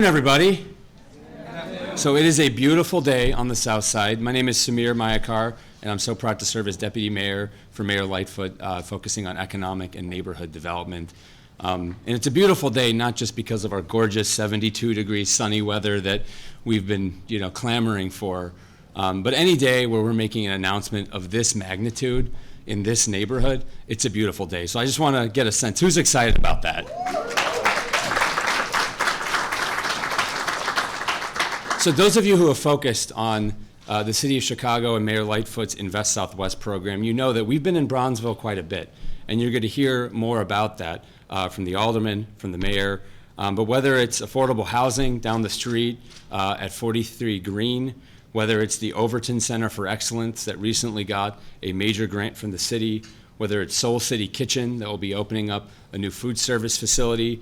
Everybody. So it is a beautiful day on the south side. My name is Samir Mayakar, and I'm so proud to serve as Deputy Mayor for Mayor Lightfoot, focusing on economic and neighborhood development. And it's a beautiful day, not just because of our gorgeous 72-degree sunny weather that we've been, clamoring for, but any day where we're making an announcement of this magnitude in this neighborhood, it's a beautiful day. So I just want to get a sense. Who's excited about that? So those of you who have focused on the City of Chicago and Mayor Lightfoot's Invest Southwest program, you know that we've been in Bronzeville quite a bit, and you're going to hear more about that from the alderman, from the mayor. But whether it's affordable housing down the street at 43 Green, whether it's the Overton Center for Excellence that recently got a major grant from the city, whether it's Soul City Kitchen that will be opening up a new food service facility,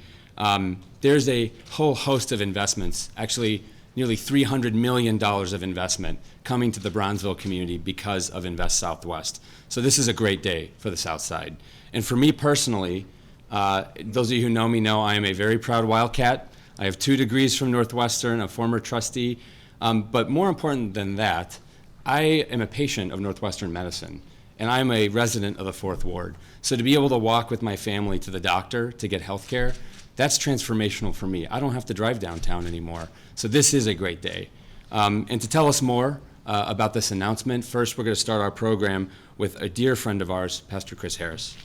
there's a whole host of investments, actually nearly $300 million of investment coming to the Bronzeville community because of Invest Southwest. So this is a great day for the South Side. And for me personally, those of you who know me know I am a very proud Wildcat. I have 2 degrees from Northwestern, a former trustee. But more important than that, I am a patient of Northwestern medicine, and I'm a resident of the 4th Ward. So to be able to walk with my family to the doctor to get health care, that's transformational for me. I don't have to drive downtown anymore. So this is a great day. And to tell us more about this announcement, first we're going to start our program with a dear friend of ours, Pastor Chris Harris.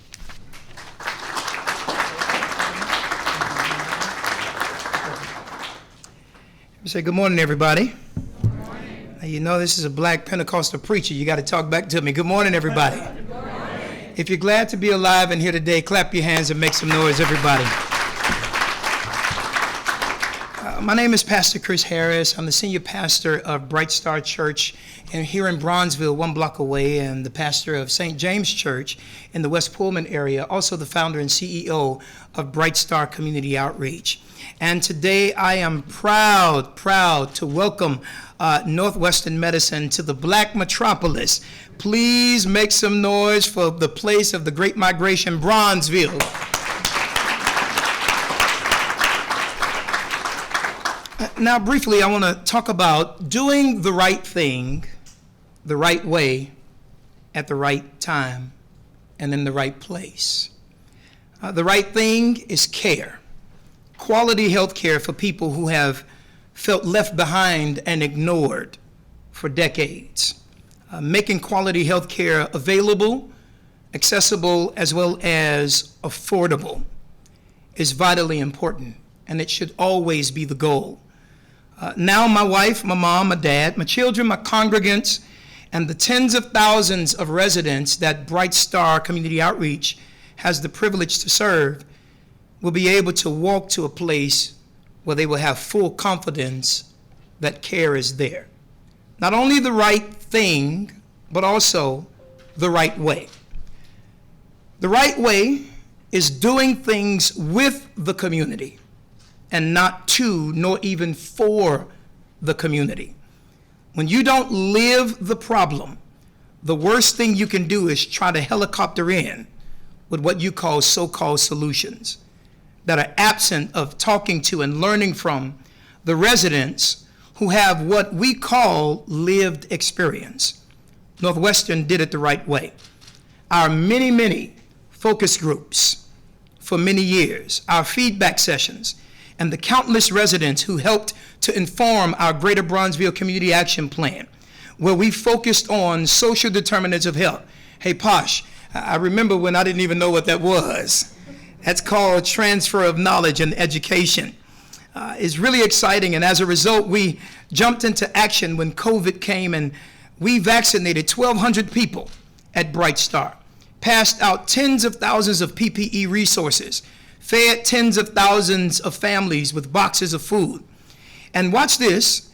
Say good morning, everybody. Good morning. You know this is a black Pentecostal preacher. You got to talk back to me. Good morning, everybody. Good morning. If you're glad to be alive and here today, clap your hands and make some noise, everybody. My name is Pastor Chris Harris. I'm the senior pastor of Bright Star Church here in Bronzeville, 1 block away, and the pastor of St. James Church in the West Pullman area, also the founder and CEO of Bright Star Community Outreach. And today I am proud to welcome Northwestern Medicine to the Black Metropolis. Please make some noise for the place of the Great Migration, Bronzeville. Now, briefly, I want to talk about doing the right thing, the right way, at the right time, and in the right place. The right thing is care. Quality health care for people who have felt left behind and ignored for decades. Making quality health care available, accessible, as well as affordable is vitally important, and it should always be the goal. Now my wife, my mom, my dad, my children, my congregants, and the tens of thousands of residents that Bright Star Community Outreach has the privilege to serve will be able to walk to a place where they will have full confidence that care is there. Not only the right thing, but also the right way. The right way is doing things with the community and not to, nor even for the community. When you don't live the problem, the worst thing you can do is try to helicopter in with what you call so-called solutions that are absent of talking to and learning from the residents who have what we call lived experience. Northwestern did it the right way. Our many focus groups for many years, our feedback sessions, and the countless residents who helped to inform our Greater Bronzeville Community Action Plan, where we focused on social determinants of health. Hey, Posh, I remember when I didn't even know what that was. That's called transfer of knowledge and education. It's really exciting, and as a result, we jumped into action when COVID came, and we vaccinated 1,200 people at Bright Star, passed out tens of thousands of PPE resources, fed tens of thousands of families with boxes of food. And watch this,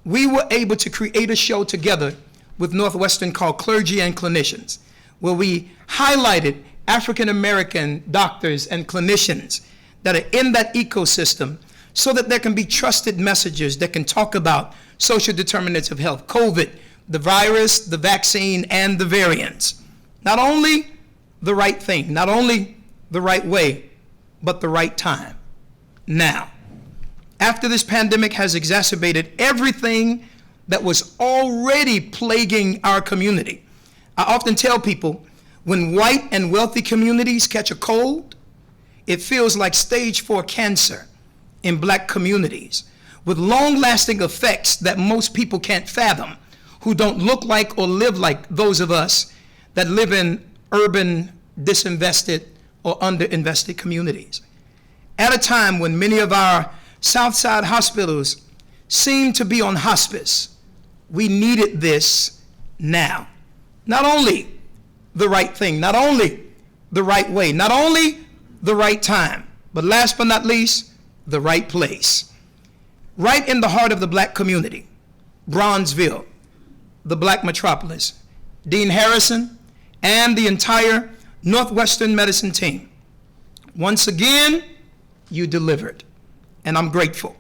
we were able to create a show together with Northwestern called Clergy and Clinicians, where we highlighted African American doctors and clinicians that are in that ecosystem so that there can be trusted messages that can talk about social determinants of health, COVID, the virus, the vaccine, and the variants. Not only the right thing, not only the right way, but the right time. Now, after this pandemic has exacerbated everything that was already plaguing our community. I often tell people, when white and wealthy communities catch a cold, it feels like stage 4 cancer in black communities, with long-lasting effects that most people can't fathom, who don't look like or live like those of us that live in urban, disinvested, or underinvested communities. At a time when many of our Southside hospitals seem to be on hospice, we needed this now. Not only the right thing, not only the right way, not only the right time, but last but not least, the right place. Right in the heart of the black community, Bronzeville, the black metropolis, Dean Harrison and the entire Northwestern medicine team. Once again, you delivered, and I'm grateful.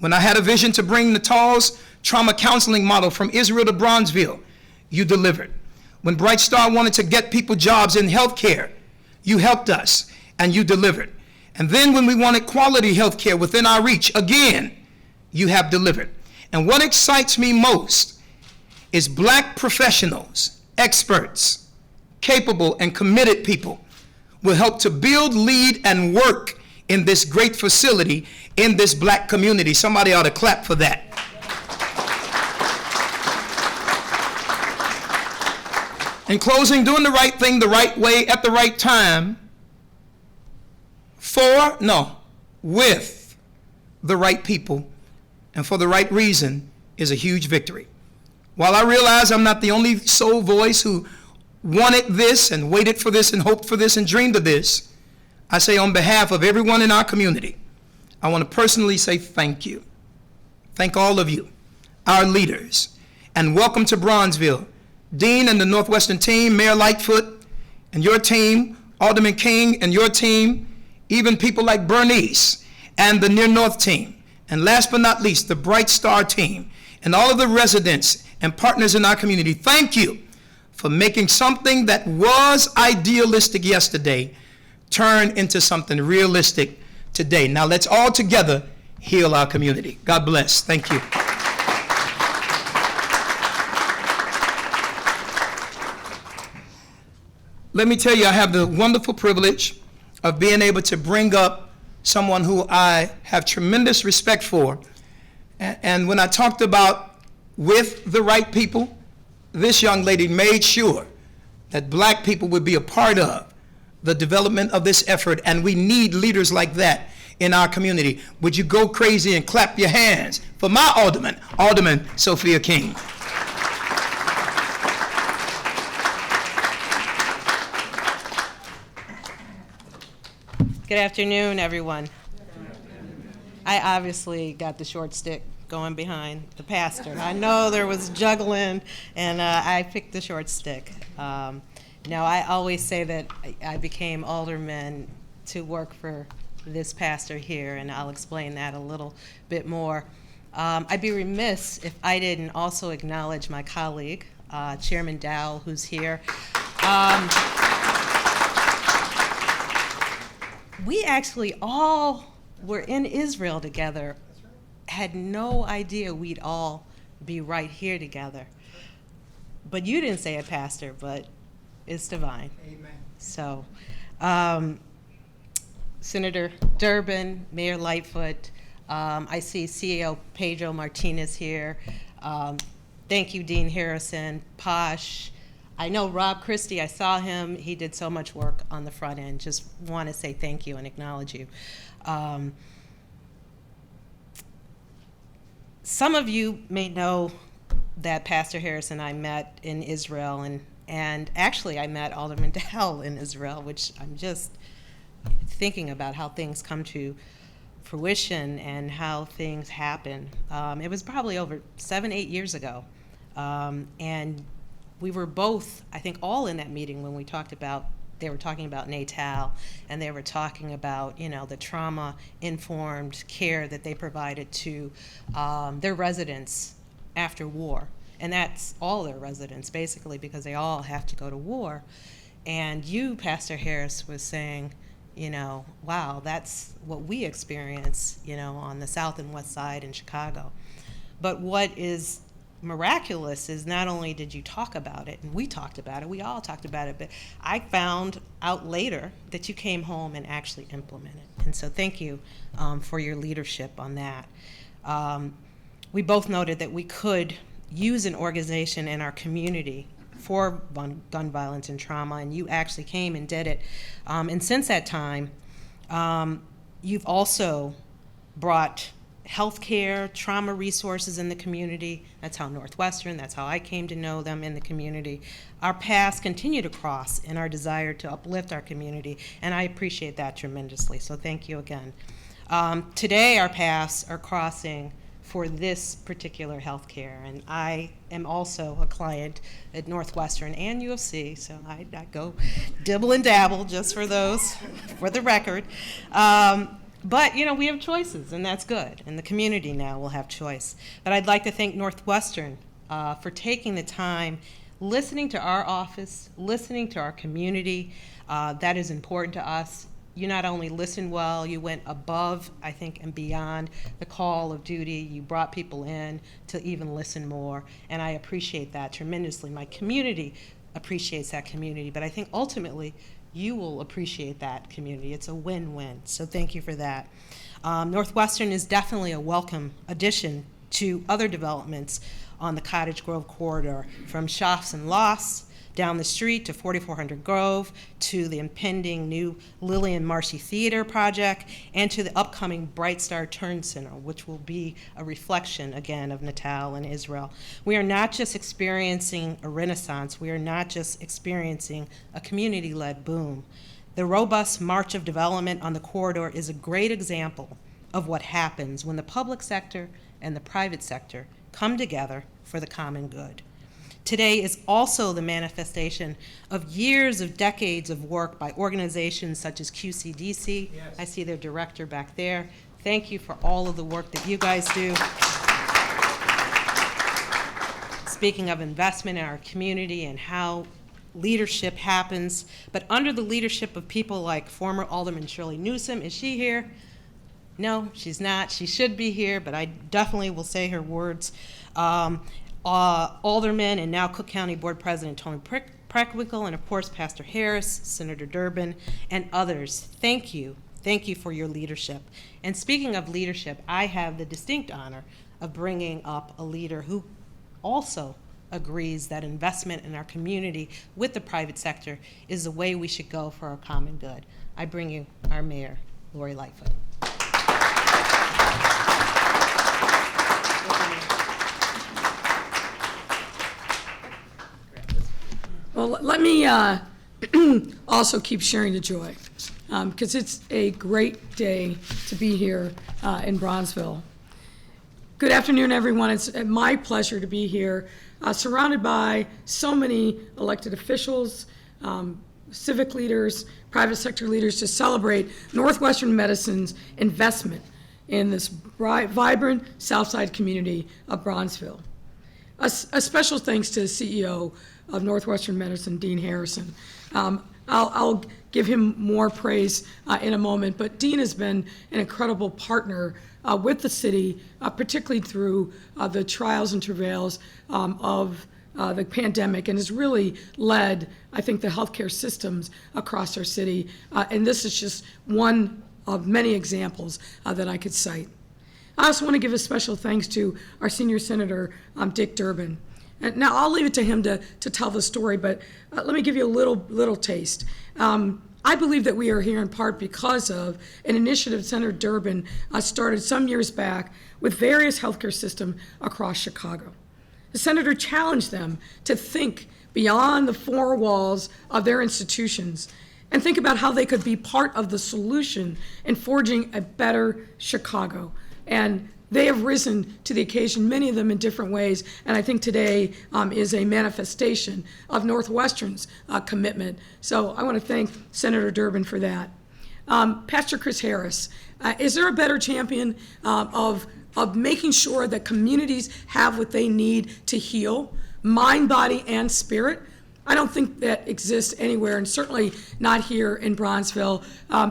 When I had a vision to bring Natal's trauma counseling model from Israel to Bronzeville, you delivered. When Bright Star wanted to get people jobs in healthcare, you helped us, and you delivered. And then when we wanted quality healthcare within our reach, again, you have delivered. And what excites me most is black professionals, experts, capable and committed people will help to build, lead, and work in this great facility in this black community. Somebody ought to clap for that. In closing, doing the right thing the right way at the right time with the right people and for the right reason is a huge victory. While I realize I'm not the only sole voice who wanted this and waited for this and hoped for this and dreamed of this, I say on behalf of everyone in our community, I want to personally say thank you. Thank all of you, our leaders, and welcome to Bronzeville. Dean and the Northwestern team, Mayor Lightfoot and your team, Alderman King and your team, even people like Bernice and the Near North team, and last but not least, the Bright Star team, and all of the residents and partners in our community. Thank you for making something that was idealistic yesterday turn into something realistic today. Now let's all together heal our community. God bless. Thank you. Let me tell you, I have the wonderful privilege of being able to bring up someone who I have tremendous respect for. And when I talked about with the right people, this young lady made sure that black people would be a part of the development of this effort, and we need leaders like that in our community. Would you go crazy and clap your hands for my Alderman Sophia King. Good afternoon, everyone. I obviously got the short stick going behind the pastor. I know there was juggling, and I picked the short stick. Now, I always say that I became alderman to work for this pastor here, and I'll explain that a little bit more. I'd be remiss if I didn't also acknowledge my colleague, Chairman Dowell, who's here. We actually all were in Israel together, had no idea we'd all be right here together. But you didn't say it, Pastor, but it's divine. Amen. So, Senator Durbin, Mayor Lightfoot, I see CEO Pedro Martinez here. Thank you, Dean Harrison, Posh. I know Rob Christie, I saw him. He did so much work on the front end. Just want to say thank you and acknowledge you. Some of you may know that Pastor Harris and I met in Israel, and actually I met Alderman Dowell in Israel, which I'm just thinking about how things come to fruition and how things happen. It was probably over 7-8 years ago. And we were both, I think, all in that meeting when we talked about, they were talking about Natal, and they were talking about, the trauma-informed care that they provided to their residents after war. And that's all their residents, basically, because they all have to go to war. And you, Pastor Harris, was saying, wow, that's what we experience, on the south and west side in Chicago. But what is miraculous is not only did you talk about it, and we talked about it, we all talked about it, but I found out later that you came home and actually implemented. And so thank you for your leadership on that. We both noted that we could use an organization in our community for gun violence and trauma, and you actually came and did it. And since that time, you've also brought healthcare, trauma resources in the community. That's how Northwestern, that's how I came to know them in the community. Our paths continue to cross in our desire to uplift our community, and I appreciate that tremendously, so thank you again. Today, our paths are crossing for this particular healthcare, and I am also a client at Northwestern and U of C, so I go dibble and dabble just for those, for the record. But, we have choices, and that's good, and the community now will have choice. But I'd like to thank Northwestern for taking the time, listening to our office, listening to our community. That is important to us. You not only listened well, you went above, I think, and beyond the call of duty. You brought people in to even listen more, and I appreciate that tremendously. My community appreciates that community, but I think ultimately you will appreciate that community. It's a win-win, so thank you for that. Northwestern is definitely a welcome addition to other developments on the Cottage Grove corridor, from Schaff's and Loss down the street to 4400 Grove, to the impending new Lillian Marcy Theater project, and to the upcoming Bright Star Turn Center, which will be a reflection, again, of Natal and Israel. We are not just experiencing a renaissance, we are not just experiencing a community-led boom. The robust march of development on the corridor is a great example of what happens when the public sector and the private sector come together for the common good. Today is also the manifestation of years of decades of work by organizations such as QCDC. Yes. I see their director back there. Thank you for all of the work that you guys do. Speaking of investment in our community and how leadership happens, but under the leadership of people like former Alderman Shirley Newsom. Is she here? No, she's not. She should be here, but I definitely will say her words. Alderman and now Cook County Board President Tony Preckwinkle, and of course Pastor Harris, Senator Durbin, and others. Thank you. Thank you for your leadership. And speaking of leadership, I have the distinct honor of bringing up a leader who also agrees that investment in our community with the private sector is the way we should go for our common good. I bring you our Mayor, Lori Lightfoot. Well, let me also keep sharing the joy, because it's a great day to be here in Bronzeville. Good afternoon, everyone. It's my pleasure to be here, surrounded by so many elected officials, civic leaders, private sector leaders, to celebrate Northwestern Medicine's investment in this vibrant Southside community of Bronzeville. A special thanks to the CEO of Northwestern Medicine, Dean Harrison. I'll give him more praise in a moment, but Dean has been an incredible partner with the city, particularly through the trials and travails of the pandemic, and has really led, I think, the healthcare systems across our city. And this is just one of many examples that I could cite. I also want to give a special thanks to our senior senator, Dick Durbin. And now I'll leave it to him to tell the story, but let me give you a little taste. I believe that we are here in part because of an initiative Senator Durbin started some years back with various healthcare systems across Chicago. The senator challenged them to think beyond the four walls of their institutions and think about how they could be part of the solution in forging a better Chicago. And they have risen to the occasion, many of them in different ways, and I think today is a manifestation of Northwestern's commitment. So I want to thank Senator Durbin for that. Pastor Chris Harris, is there a better champion of making sure that communities have what they need to heal, mind, body, and spirit, I don't think that exists anywhere, and certainly not here in Bronzeville.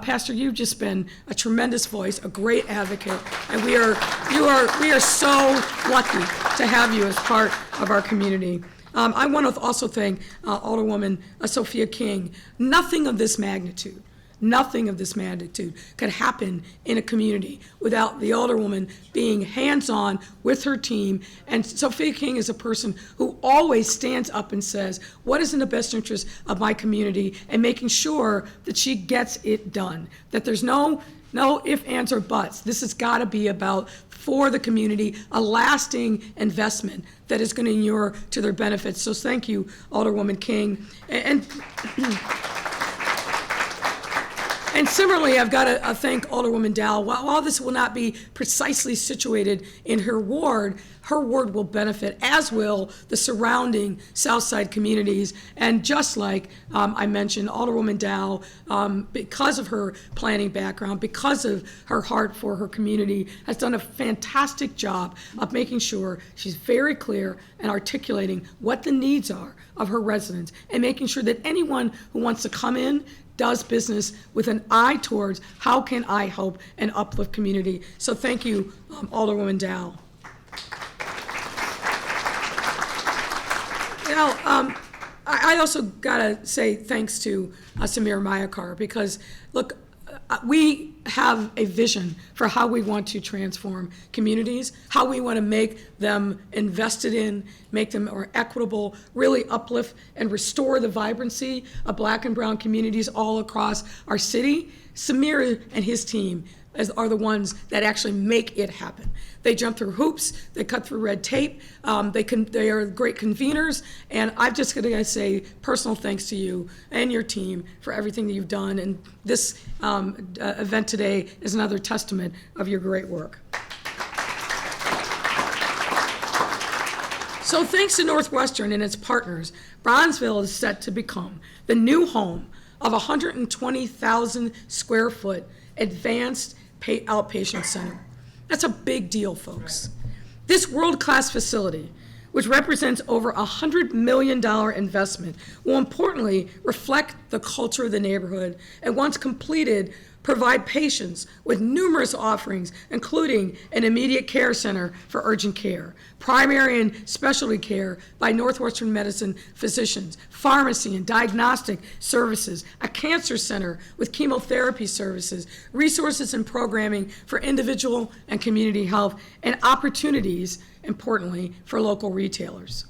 Pastor, you've just been a tremendous voice, a great advocate, and we are so lucky to have you as part of our community. I want to also thank Alderwoman Sophia King. Nothing of this magnitude could happen in a community without the Alderwoman being hands-on with her team. And Sophia King is a person who always stands up and says, what is in the best interest of my community, and making sure that she gets it done, that there's no ifs, ands, or buts. This has got to be about, for the community, a lasting investment that is going to inure to their benefits. So thank you, Alderwoman King. And similarly, I've got to thank Alderwoman Dow. While this will not be precisely situated in her ward will benefit, as will the surrounding Southside communities. And just like I mentioned, Alderwoman Dow, because of her planning background, because of her heart for her community, has done a fantastic job of making sure she's very clear and articulating what the needs are of her residents, and making sure that anyone who wants to come in does business with an eye towards how can I help and uplift community. So thank you, Alderwoman Dow. Now, I also gotta say thanks to Samir Mayakar, because look, we have a vision for how we want to transform communities, how we want to make them invested in, make them more equitable, really uplift and restore the vibrancy of Black and brown communities all across our city. Samir and his team are the ones that actually make it happen. They jump through hoops, they cut through red tape, they are great conveners, and I'm just going to say personal thanks to you and your team for everything that you've done, and this event today is another testament of your great work. So thanks to Northwestern and its partners, Bronzeville is set to become the new home of a 120,000 square foot advanced outpatient center. That's a big deal, folks. This world-class facility, which represents over $100 million investment, will importantly reflect the culture of the neighborhood, and once completed, provide patients with numerous offerings, including an immediate care center for urgent care, primary and specialty care by Northwestern medicine physicians, pharmacy and diagnostic services, a cancer center with chemotherapy services, resources and programming for individual and community health, and opportunities, importantly, for local retailers.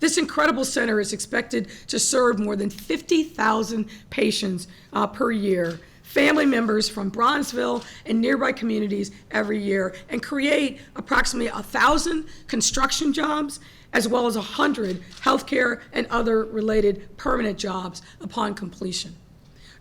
This incredible center is expected to serve more than 50,000 patients per year, family members from Bronzeville and nearby communities every year, and create approximately 1,000 construction jobs, as well as 100 healthcare and other related permanent jobs upon completion.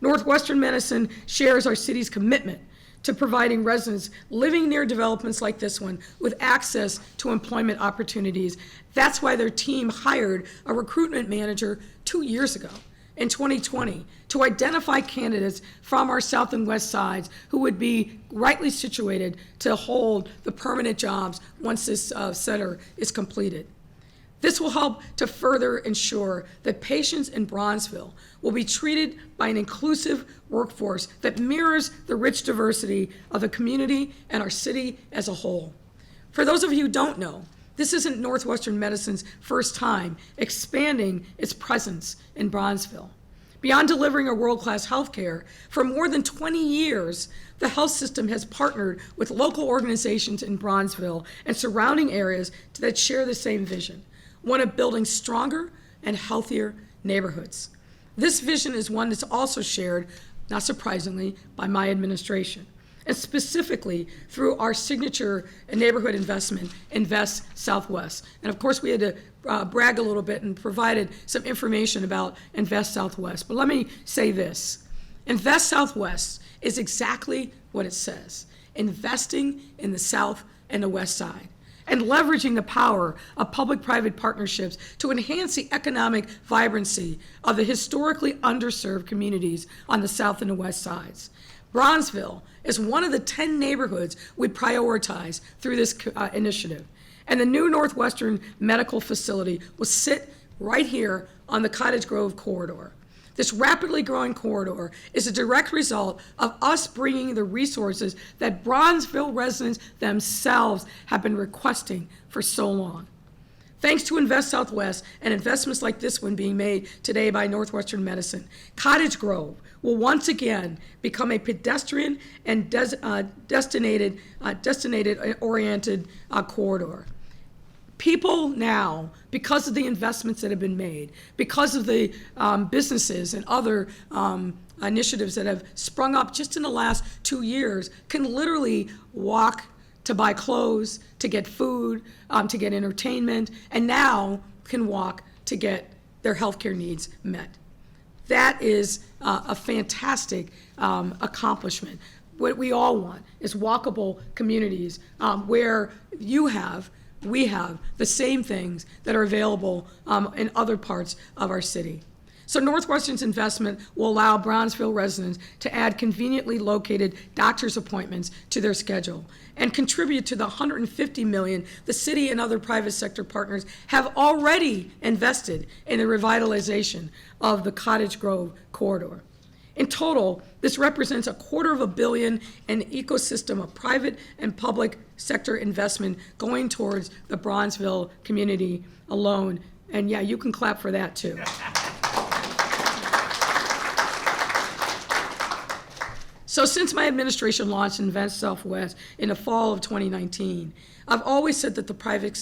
Northwestern Medicine shares our city's commitment to providing residents living near developments like this one with access to employment opportunities. That's why their team hired a recruitment manager 2 years ago, in 2020, to identify candidates from our south and west sides who would be rightly situated to hold the permanent jobs once this center is completed. This will help to further ensure that patients in Bronzeville will be treated by an inclusive workforce that mirrors the rich diversity of the community and our city as a whole. For those of you who don't know, this isn't Northwestern Medicine's first time expanding its presence in Bronzeville. Beyond delivering a world-class healthcare, for more than 20 years, the health system has partnered with local organizations in Bronzeville and surrounding areas that share the same vision, one of building stronger and healthier neighborhoods. This vision is one that's also shared, not surprisingly, by my administration, and specifically through our signature neighborhood investment, Invest Southwest. And of course, we had to brag a little bit and provided some information about Invest Southwest. But let me say this. Invest Southwest is exactly what it says, investing in the South and the West Side, and leveraging the power of public-private partnerships to enhance the economic vibrancy of the historically underserved communities on the South and the West Sides. Bronzeville is one of the 10 neighborhoods we prioritize through this initiative. And the new Northwestern Medical Facility will sit right here on the Cottage Grove corridor. This rapidly growing corridor is a direct result of us bringing the resources that Bronzeville residents themselves have been requesting for so long. Thanks to Invest Southwest and investments like this one being made today by Northwestern Medicine, Cottage Grove will once again become a pedestrian and destination-oriented corridor. People now, because of the investments that have been made, because of the businesses and other initiatives that have sprung up just in the last 2 years, can literally walk to buy clothes, to get food, to get entertainment, and now can walk to get their healthcare needs met. That is a fantastic accomplishment. What we all want is walkable communities where we have the same things that are available in other parts of our city. So Northwestern's investment will allow Bronzeville residents to add conveniently located doctor's appointments to their schedule and contribute to the $150 million the city and other private sector partners have already invested in the revitalization of the Cottage Grove corridor. In total, this represents $250 million in ecosystem of private and public sector investment going towards the Bronzeville community alone. And yeah, you can clap for that too. So since my administration launched Invest Southwest in the fall of 2019, I've always said that the public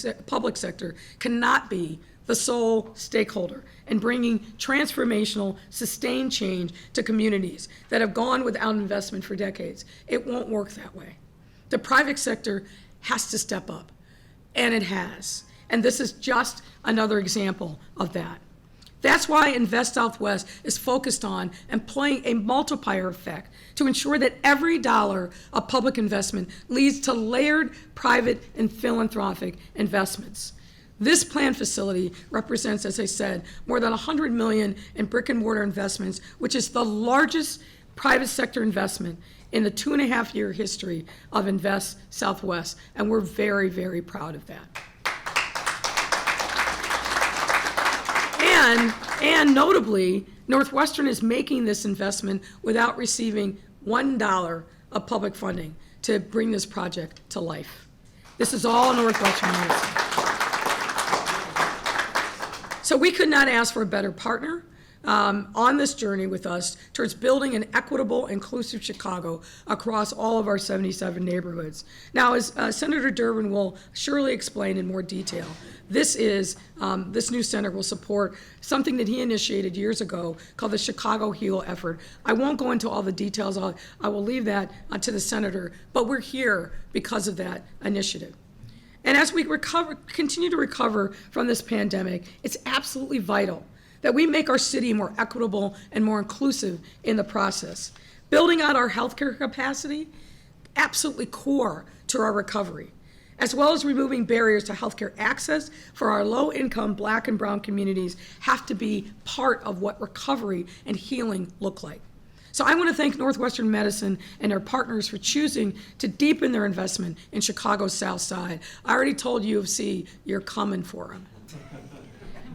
sector cannot be the sole stakeholder in bringing transformational, sustained change to communities that have gone without investment for decades. It won't work that way. The private sector has to step up, and it has. And this is just another example of that. That's why Invest Southwest is focused on employing a multiplier effect to ensure that every dollar of public investment leads to layered private and philanthropic investments. This planned facility represents, as I said, more than $100 million in brick and mortar investments, which is the largest private sector investment in the 2.5-year history of Invest Southwest, and we're very, very proud of that. And notably, Northwestern is making this investment without receiving $1 of public funding to bring this project to life. This is all Northwestern Medicine. So we could not ask for a better partner on this journey with us towards building an equitable, inclusive Chicago across all of our 77 neighborhoods. Now, as Senator Durbin will surely explain in more detail, this new center will support something that he initiated years ago called the Chicago Heal effort. I won't go into all the details. I will leave that to the senator, but we're here because of that initiative. And as we continue to recover from this pandemic, it's absolutely vital that we make our city more equitable and more inclusive in the process. Building out our healthcare capacity, absolutely core to our recovery, as well as removing barriers to healthcare access for our low-income Black and brown communities have to be part of what recovery and healing look like. So I want to thank Northwestern Medicine and their partners for choosing to deepen their investment in Chicago's South Side. I already told U of C you're coming for them.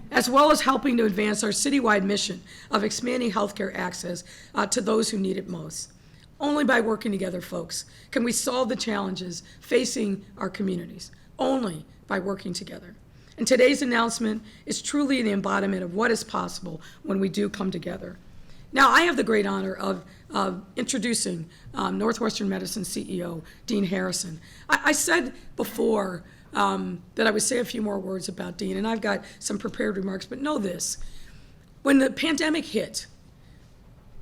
As well as helping to advance our citywide mission of expanding healthcare access to those who need it most. Only by working together, folks, can we solve the challenges facing our communities. Only by working together. And today's announcement is truly the embodiment of what is possible when we do come together. Now, I have the great honor of introducing Northwestern Medicine CEO, Dean Harrison. I said before that I would say a few more words about Dean, and I've got some prepared remarks, but know this. When the pandemic hit,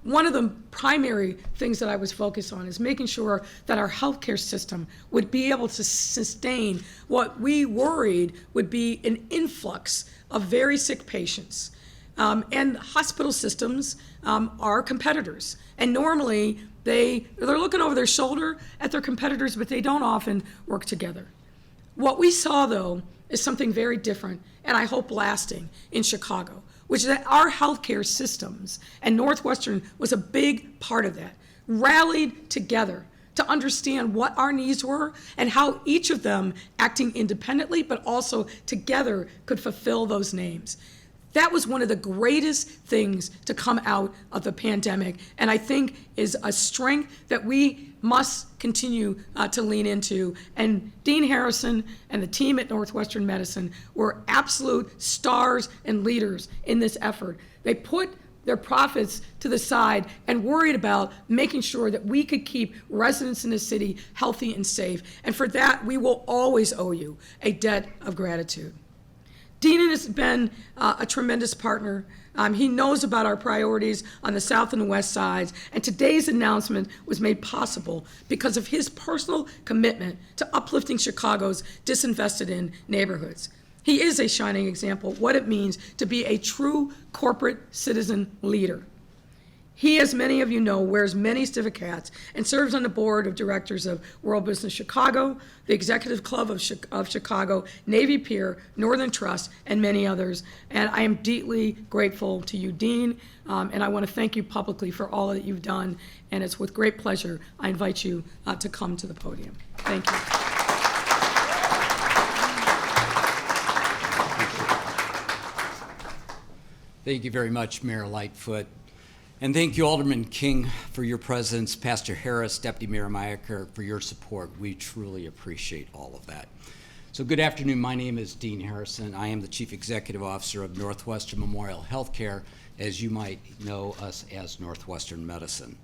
one of the primary things that I was focused on is making sure that our healthcare system would be able to sustain what we worried would be an influx of very sick patients. And hospital systems are competitors. And normally they're looking over their shoulder at their competitors, but they don't often work together. What we saw, though, is something very different, and I hope lasting, in Chicago, which is that our healthcare systems, and Northwestern was a big part of that, rallied together to understand what our needs were and how each of them, acting independently but also together, could fulfill those needs. That was one of the greatest things to come out of the pandemic, and I think is a strength that we must continue to lean into. And Dean Harrison and the team at Northwestern Medicine were absolute stars and leaders in this effort. They put their profits to the side and worried about making sure that we could keep residents in the city healthy and safe. And for that, we will always owe you a debt of gratitude. Dean has been a tremendous partner. He knows about our priorities on the south and the west sides, and today's announcement was made possible because of his personal commitment to uplifting Chicago's disinvested in neighborhoods. He is a shining example of what it means to be a true corporate citizen leader. He, as many of you know, wears many civic hats and serves on the board of directors of World Business Chicago, the Executive Club of Chicago, Navy Pier, Northern Trust, and many others. And I am deeply grateful to you, Dean, and I want to thank you publicly for all that you've done. And it's with great pleasure I invite you to come to the podium. Thank you. Thank you very much, Mayor Lightfoot. And thank you, Alderman King, for your presence, Pastor Harris, Deputy Mayor Mayaker, for your support. We truly appreciate all of that. So good afternoon. My name is Dean Harrison. I am the Chief Executive Officer of Northwestern Memorial Healthcare, as you might know us as Northwestern Medicine.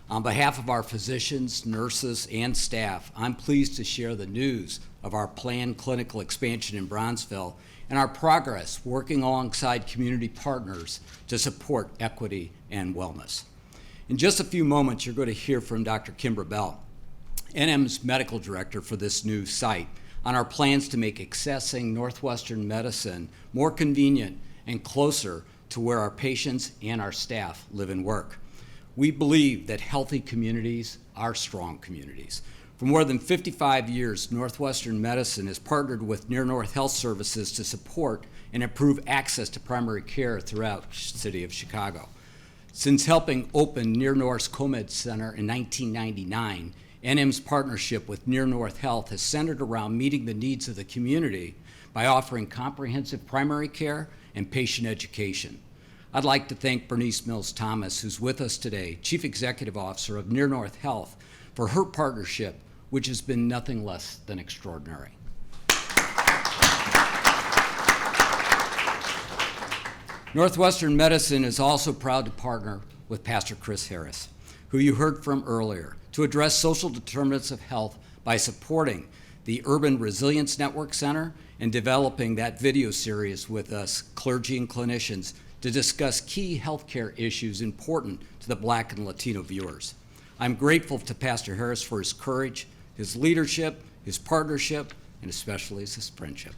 On behalf of our physicians, nurses, and staff, I'm pleased to share the news of our planned clinical expansion in Bronzeville and our progress working alongside community partners to support equity and wellness. In just a few moments, you're going to hear from Dr. Kimbra Bell, NM's medical director for this new site, on our plans to make accessing Northwestern Medicine more convenient and closer to where our patients and our staff live and work. We believe that healthy communities are strong communities. For more than 55 years, Northwestern Medicine has partnered with Near North Health Services to support and improve access to primary care throughout the city of Chicago. Since helping open Near North's COMED Center in 1999, NM's partnership with Near North Health has centered around meeting the needs of the community by offering comprehensive primary care and patient education. I'd like to thank Bernice Mills-Thomas, who's with us today, Chief Executive Officer of Near North Health, for her partnership, which has been nothing less than extraordinary. Northwestern Medicine is also proud to partner with Pastor Chris Harris, who you heard from earlier, to address social determinants of health by supporting the Urban Resilience Network Center and developing that video series with us, clergy and clinicians, to discuss key healthcare issues important to the Black and Latino viewers. I'm grateful to Pastor Harris for his courage, his leadership, his partnership, and especially his friendship.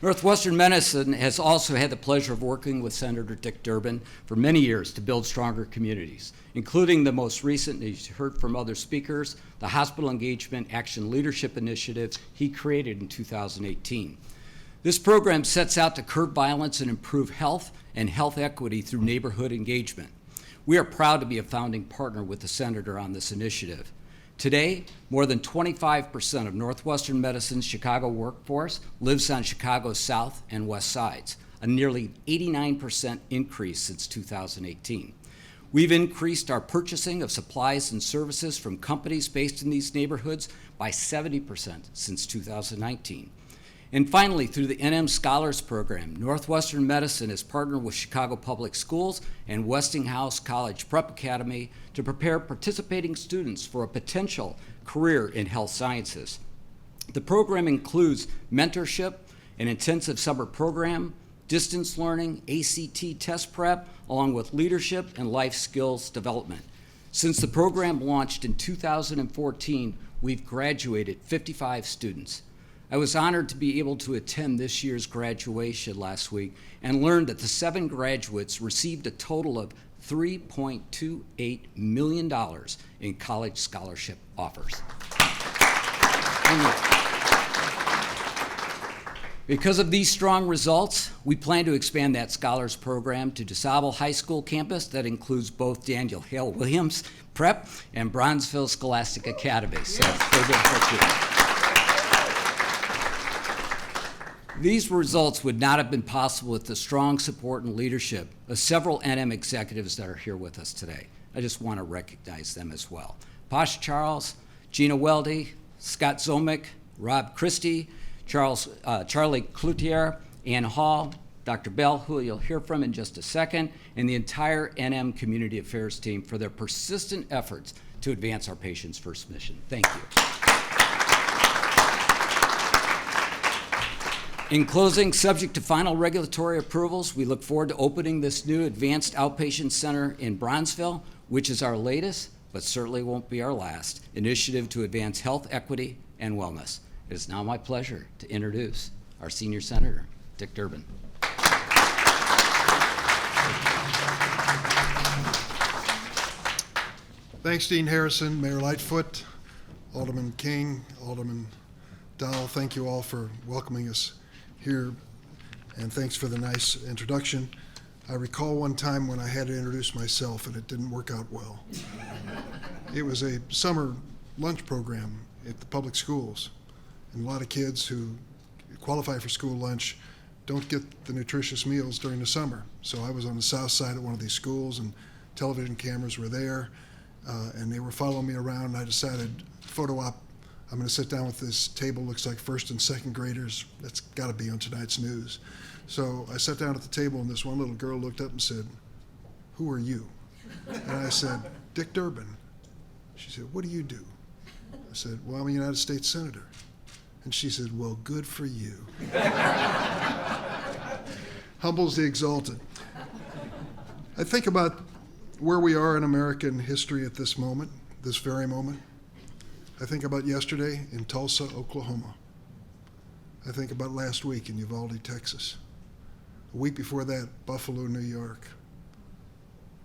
Northwestern Medicine has also had the pleasure of working with Senator Dick Durbin for many years to build stronger communities, including the most recent, as you heard from other speakers, the Hospital Engagement Action Leadership Initiative he created in 2018. This program sets out to curb violence and improve health and health equity through neighborhood engagement. We are proud to be a founding partner with the Senator on this initiative. Today, more than 25% of Northwestern Medicine's Chicago workforce lives on Chicago's south and west sides, a nearly 89% increase since 2018. We've increased our purchasing of supplies and services from companies based in these neighborhoods by 70% since 2019. And finally, through the NM Scholars Program, Northwestern Medicine has partnered with Chicago Public Schools and Westinghouse College Prep Academy to prepare participating students for a potential career in health sciences. The program includes mentorship, an intensive summer program, distance learning, ACT test prep, along with leadership and life skills development. Since the program launched in 2014, we've graduated 55 students. I was honored to be able to attend this year's graduation last week and learned that the 7 graduates received a total of $3.28 million in college scholarship offers. Because of these strong results, we plan to expand that scholars program to DeSable High School campus that includes both Daniel Hale Williams Prep and Bronzeville Scholastic Academy. So, These results would not have been possible with the strong support and leadership of several NM executives that are here with us today. I just want to recognize them as well. Posh Charles, Gina Weldy, Scott Zomick, Rob Christie, Charlie Cloutier, Ann Hall, Dr. Bell, who you'll hear from in just a second, and the entire NM Community Affairs team for their persistent efforts to advance our patients' first mission. Thank you. In closing, subject to final regulatory approvals, we look forward to opening this new advanced outpatient center in Bronzeville, which is our latest, but certainly won't be our last, initiative to advance health equity and wellness. It is now my pleasure to introduce our senior senator, Dick Durbin. Thanks, Dean Harrison, Mayor Lightfoot, Alderman King, Alderman Dowell. Thank you all for welcoming us here, and thanks for the nice introduction. I recall one time when I had to introduce myself and it didn't work out well. It was a summer lunch program at the public schools, and a lot of kids who qualify for school lunch don't get the nutritious meals during the summer. So I was on the south side of one of these schools, and television cameras were there, and they were following me around, and I decided, photo op, I'm going to sit down with this table, looks like first and second graders. That's got to be on tonight's news. So I sat down at the table, and this one little girl looked up and said, "Who are you?" And I said, "Dick Durbin." She said, "What do you do?" I said, "Well, I'm a United States Senator." And she said, "Well, good for you." Humbles the exalted. I think about where we are in American history at this moment, this very moment. I think about yesterday in Tulsa, Oklahoma. I think about last week in Uvalde, Texas. A week before that, Buffalo, New York.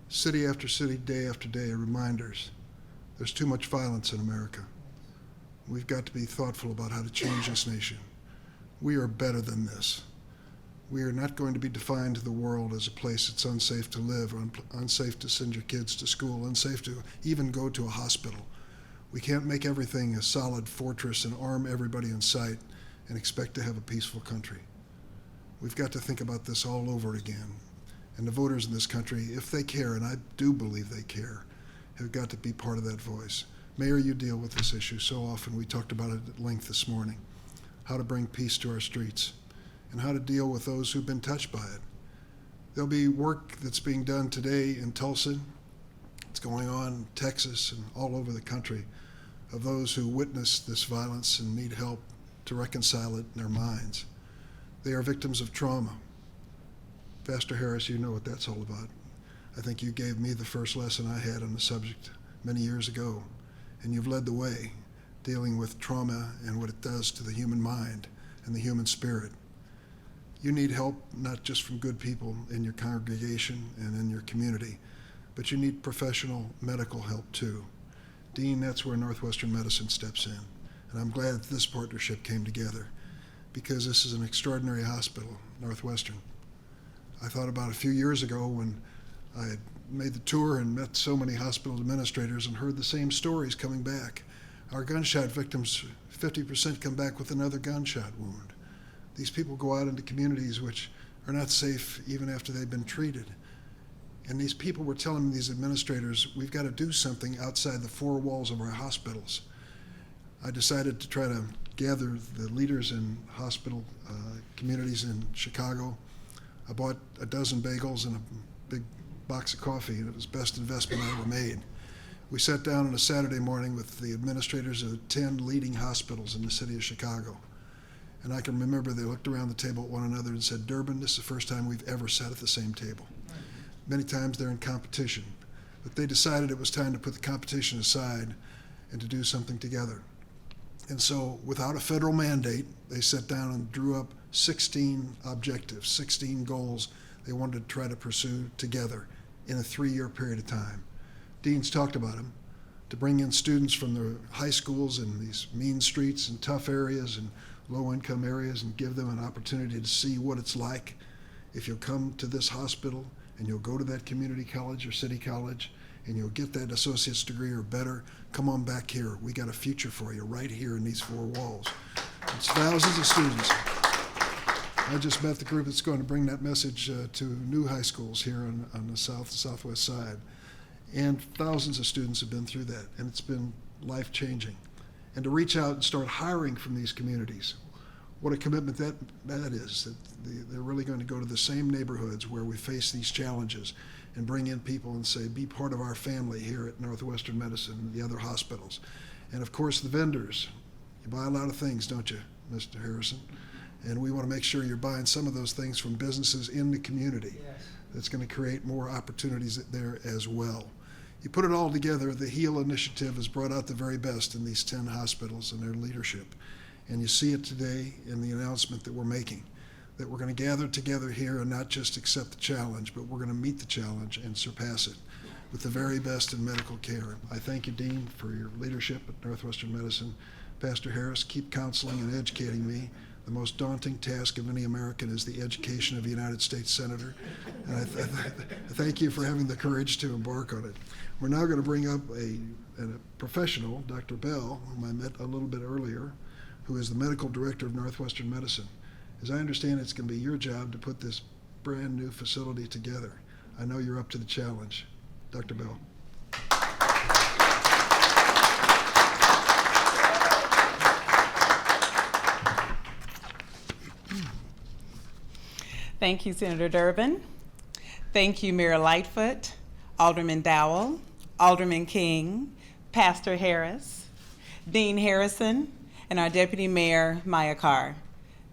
City after city, day after day, reminders. There's too much violence in America. We've got to be thoughtful about how to change this nation. We are better than this. We are not going to be defined to the world as a place that's unsafe to live, or unsafe to send your kids to school, unsafe to even go to a hospital. We can't make everything a solid fortress and arm everybody in sight and expect to have a peaceful country. We've got to think about this all over again. And the voters in this country, if they care, and I do believe they care, have got to be part of that voice. Mayor, you deal with this issue so often. We talked about it at length this morning, how to bring peace to our streets and how to deal with those who've been touched by it. There'll be work that's being done today in Tulsa. It's going on in Texas and all over the country of those who witness this violence and need help to reconcile it in their minds. They are victims of trauma. Pastor Harris, you know what that's all about. I think you gave me the first lesson I had on the subject many years ago, and you've led the way dealing with trauma and what it does to the human mind and the human spirit. You need help not just from good people in your congregation and in your community, but you need professional medical help too. Dean, that's where Northwestern Medicine steps in, and I'm glad that this partnership came together because this is an extraordinary hospital, Northwestern. I thought about a few years ago when I had made the tour and met so many hospital administrators and heard the same stories coming back. Our gunshot victims, 50% come back with another gunshot wound. These people go out into communities which are not safe even after they've been treated. And these people were telling me, these administrators, we've got to do something outside the four walls of our hospitals. I decided to try to gather the leaders in hospital communities in Chicago. I bought a dozen bagels and a big box of coffee, and it was the best investment I ever made. We sat down on a Saturday morning with the administrators of 10 leading hospitals in the city of Chicago. And I can remember they looked around the table at one another and said, "Durbin, this is the first time we've ever sat at the same table." Many times they're in competition, but they decided it was time to put the competition aside and to do something together. And so without a federal mandate, they sat down and drew up 16 objectives, 16 goals they wanted to try to pursue together in a 3-year period of time. Dean's talked about them, to bring in students from the high schools in these mean streets and tough areas and low-income areas and give them an opportunity to see what it's like if you'll come to this hospital and you'll go to that community college or city college and you'll get that associate's degree or better. Come on back here. We got a future for you right here in these four walls. It's thousands of students. I just met the group that's going to bring that message to new high schools here on the southwest side. And thousands of students have been through that, and it's been life-changing. And to reach out and start hiring from these communities, what a commitment that is, that they're really going to go to the same neighborhoods where we face these challenges and bring in people and say, be part of our family here at Northwestern Medicine and the other hospitals. And of course, the vendors. You buy a lot of things, don't you, Mr. Harrison? And we want to make sure you're buying some of those things from businesses in the community. Yes. That's going to create more opportunities there as well. You put it all together, the HEAL initiative has brought out the very best in these 10 hospitals and their leadership. And you see it today in the announcement that we're making, that we're going to gather together here and not just accept the challenge, but we're going to meet the challenge and surpass it with the very best in medical care. I thank you, Dean, for your leadership at Northwestern Medicine. Pastor Harris, keep counseling and educating me. The most daunting task of any American is the education of a United States Senator. And I thank you for having the courage to embark on it. We're now going to bring up a professional, Dr. Bell, whom I met a little bit earlier, who is the medical director of Northwestern Medicine. As I understand, it's going to be your job to put this brand new facility together. I know you're up to the challenge. Dr. Bell. Thank you, Senator Durbin. Thank you, Mayor Lightfoot, Alderman Dowell, Alderman King, Pastor Harris, Dean Harrison, and our Deputy Mayor, Maya Carr.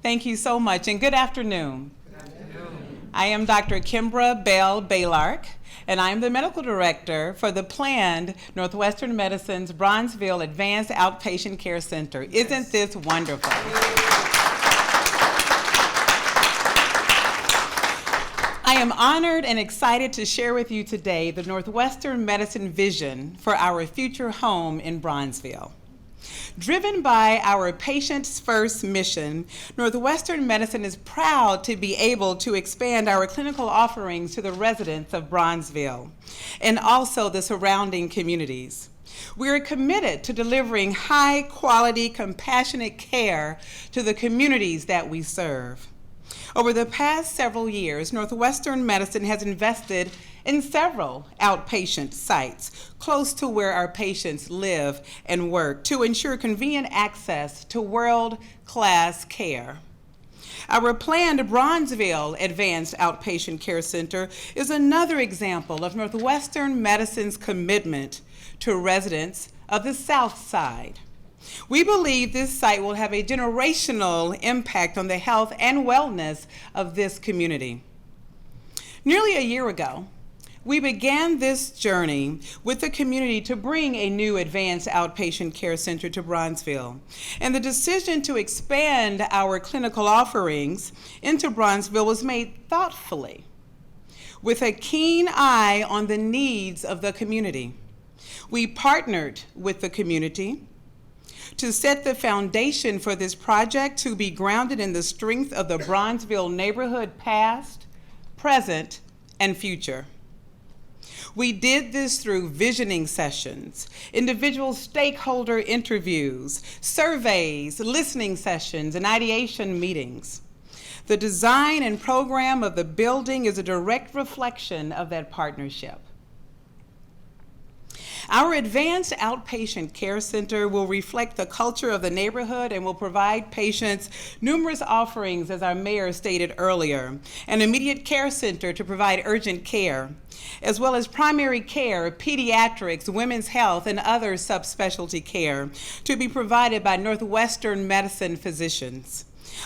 Thank you so much, and good afternoon. Good afternoon. I am Dr. Kimbra Bell Baylark, and I am the Medical Director for the planned Northwestern Medicine's Bronzeville Advanced Outpatient Care Center. Isn't this wonderful? I am honored and excited to share with you today the Northwestern Medicine vision for our future home in Bronzeville. Driven by our Patients First mission, Northwestern Medicine is proud to be able to expand our clinical offerings to the residents of Bronzeville and also the surrounding communities. We are committed to delivering high-quality, compassionate care to the communities that we serve. Over the past several years, Northwestern Medicine has invested in several outpatient sites close to where our patients live and work to ensure convenient access to world-class care. Our planned Bronzeville Advanced Outpatient Care Center is another example of Northwestern Medicine's commitment to residents of the South Side. We believe this site will have a generational impact on the health and wellness of this community. Nearly a year ago, we began this journey with the community to bring a new advanced outpatient care center to Bronzeville. And the decision to expand our clinical offerings into Bronzeville was made thoughtfully, with a keen eye on the needs of the community. We partnered with the community to set the foundation for this project to be grounded in the strength of the Bronzeville neighborhood past, present, and future. We did this through visioning sessions, individual stakeholder interviews, surveys, listening sessions, and ideation meetings. The design and program of the building is a direct reflection of that partnership. Our advanced outpatient care center will reflect the culture of the neighborhood and will provide patients numerous offerings, as our mayor stated earlier, an immediate care center to provide urgent care, as well as primary care, pediatrics, women's health, and other subspecialty care to be provided by Northwestern Medicine physicians.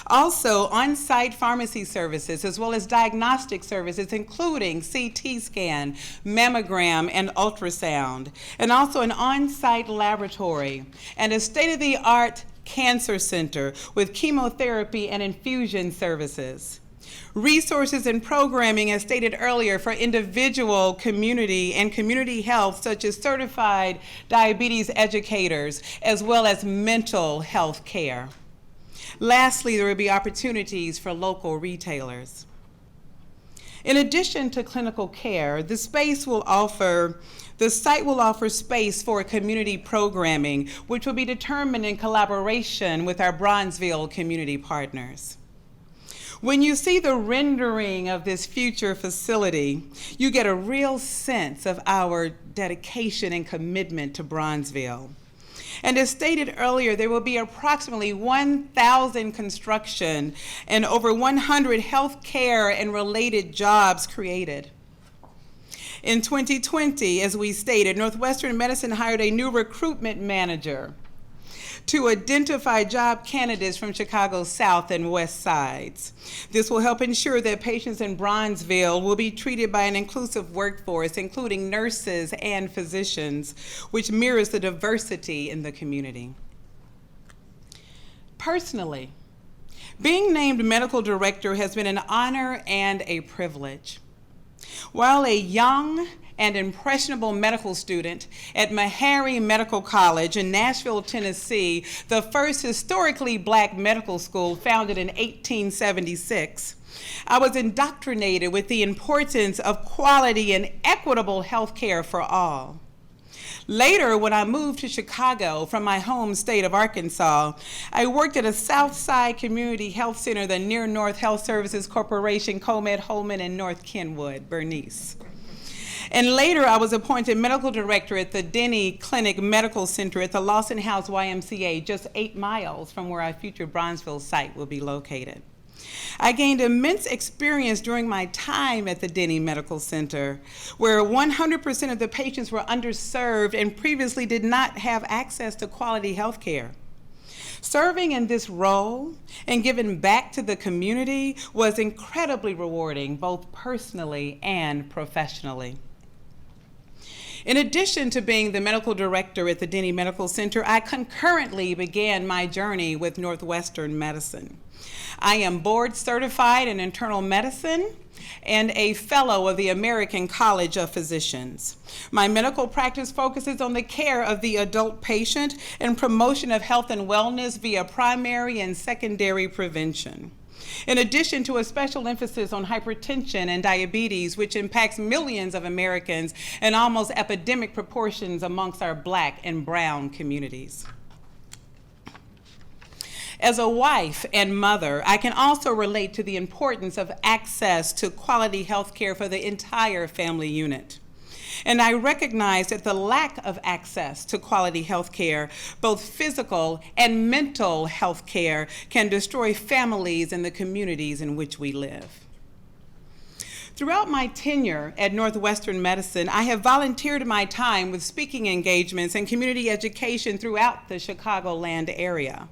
Also, on-site pharmacy services, as well as diagnostic services, including CT scan, mammogram, and ultrasound, and also an on-site laboratory, and a state-of-the-art cancer center with chemotherapy and infusion services. Resources and programming, as stated earlier, for individual, community, and community health, such as certified diabetes educators, as well as mental health care. Lastly, there will be opportunities for local retailers. In addition to clinical care, the site will offer space for community programming, which will be determined in collaboration with our Bronzeville community partners. When you see the rendering of this future facility, you get a real sense of our dedication and commitment to Bronzeville. And as stated earlier, there will be approximately 1,000 construction and over 100 healthcare and related jobs created. In 2020, as we stated, Northwestern Medicine hired a new recruitment manager to identify job candidates from Chicago's South and West Sides. This will help ensure that patients in Bronzeville will be treated by an inclusive workforce, including nurses and physicians, which mirrors the diversity in the community. Personally, being named medical director has been an honor and a privilege. While a young and impressionable medical student at Meharry Medical College in Nashville, Tennessee, the first historically black medical school founded in 1876, I was indoctrinated with the importance of quality and equitable health care for all. Later, when I moved to Chicago from my home state of Arkansas, I worked at a Southside Community Health Center, the Near North Health Services Corporation, Comed, Holman, and North Kenwood, Bernice. And later, I was appointed medical director at the Denny Clinic Medical Center at the Lawson House YMCA, just 8 miles from where our future Bronzeville site will be located. I gained immense experience during my time at the Denny Medical Center, where 100% of the patients were underserved and previously did not have access to quality health care. Serving in this role and giving back to the community was incredibly rewarding, both personally and professionally. In addition to being the medical director at the Denny Medical Center, I concurrently began my journey with Northwestern Medicine. I am board certified in internal medicine and a fellow of the American College of Physicians. My medical practice focuses on the care of the adult patient and promotion of health and wellness via primary and secondary prevention, in addition to a special emphasis on hypertension and diabetes, which impacts millions of Americans and almost epidemic proportions amongst our Black and brown communities. As a wife and mother, I can also relate to the importance of access to quality health care for the entire family unit. And I recognize that the lack of access to quality health care, both physical and mental health care, can destroy families and the communities in which we live. Throughout my tenure at Northwestern Medicine, I have volunteered my time with speaking engagements and community education throughout the Chicagoland area.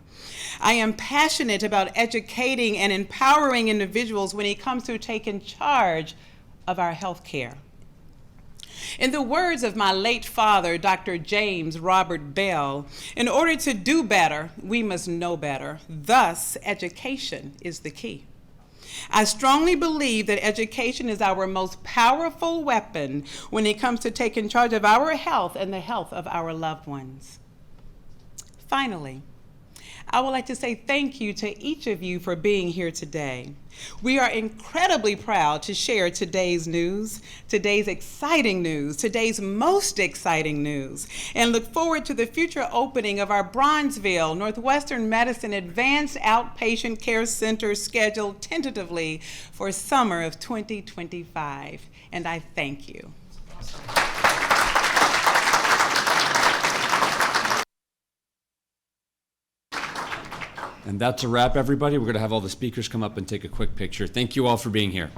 I am passionate about educating and empowering individuals when it comes to taking charge of our health care. In the words of my late father, Dr. James Robert Bell, in order to do better, we must know better. Thus, education is the key. I strongly believe that education is our most powerful weapon when it comes to taking charge of our health and the health of our loved ones. Finally, I would like to say thank you to each of you for being here today. We are incredibly proud to share today's news, today's exciting news, today's most exciting news, and look forward to the future opening of our Bronzeville Northwestern Medicine Advanced Outpatient Care Center scheduled tentatively for summer of 2025. And I thank you. And that's a wrap, everybody. We're going to have all the speakers come up and take a quick picture. Thank you all for being here.